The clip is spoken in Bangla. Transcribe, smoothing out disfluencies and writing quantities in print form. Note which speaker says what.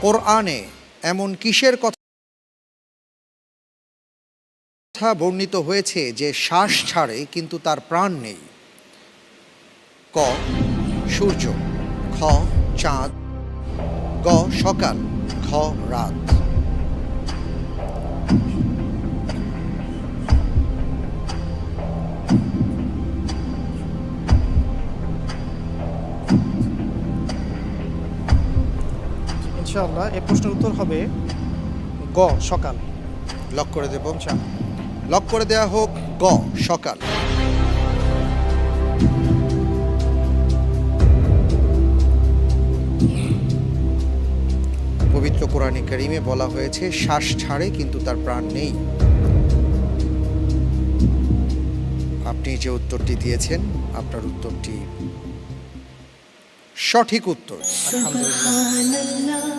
Speaker 1: কোরআনে এমন কিসের কথা বর্ণিত হয়েছে যে শ্বাস ছাড়ে কিন্তু তার প্রাণ নেই? ক সূর্য, খ চাঁদ, গ সকাল, ঘ রাত।
Speaker 2: ইনশাআল্লাহ এই প্রশ্নের উত্তর হবে গ সকাল।
Speaker 1: লক করে দেব, লক করে দেয়া হোক গ সকাল। পবিত্র কোরআনে কারিমে বলা হয়েছে শ্বাস ছাড়ে কিন্তু তার প্রাণ নেই। আপনি যে উত্তরটি দিয়েছেন আপনার উত্তরটি সঠিক উত্তর।
Speaker 2: আলহামদুলিল্লাহ।